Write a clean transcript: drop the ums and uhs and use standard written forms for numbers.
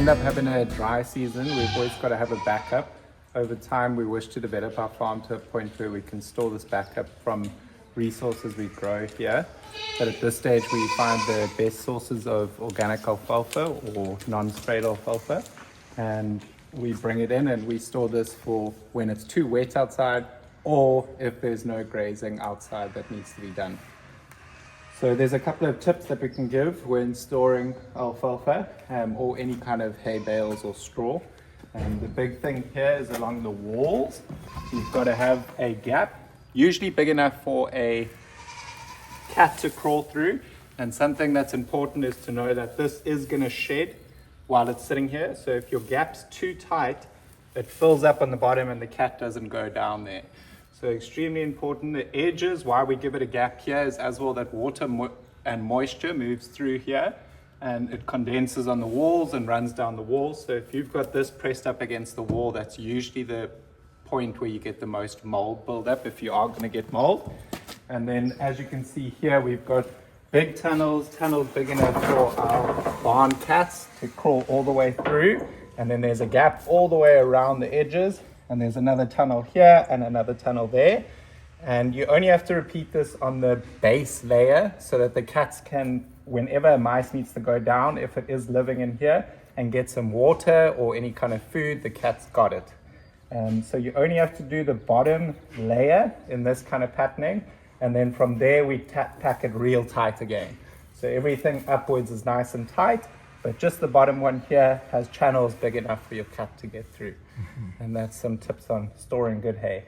end up having a dry season, we've always got to have a backup. Over time, we wish to develop our farm to a point where we can store this backup from resources we grow here. But at this stage, we find the best sources of organic alfalfa or non-sprayed alfalfa. And we bring it in and we store this for when it's too wet outside or if there's no grazing outside that needs to be done. So there's a couple of tips that we can give when storing alfalfa or any kind of hay bales or straw. And the big thing here is along the walls, you've got to have a gap, usually big enough for a cat to crawl through. And something that's important is to know that this is going to shed while it's sitting here. So if your gap's too tight, it fills up on the bottom and the cat doesn't go down there. So extremely important. The edges, why we give it a gap here, is as well that water and moisture moves through here and it condenses on the walls and runs down the walls. So if you've got this pressed up against the wall, that's usually the point where you get the most mold buildup if you are going to get mold. And then as you can see here, we've got big tunnels big enough for our barn cats to crawl all the way through. And then there's a gap all the way around the edges. And there's another tunnel here and another tunnel there. And you only have to repeat this on the base layer so that the cats can, whenever a mice needs to go down, if it is living in here and get some water or any kind of food, the cat's got it. So you only have to do the bottom layer in this kind of patterning. And then from there, we pack it real tight again. So everything upwards is nice and tight, but just the bottom one here has channels big enough for your cat to get through. And that's some tips on storing good hay.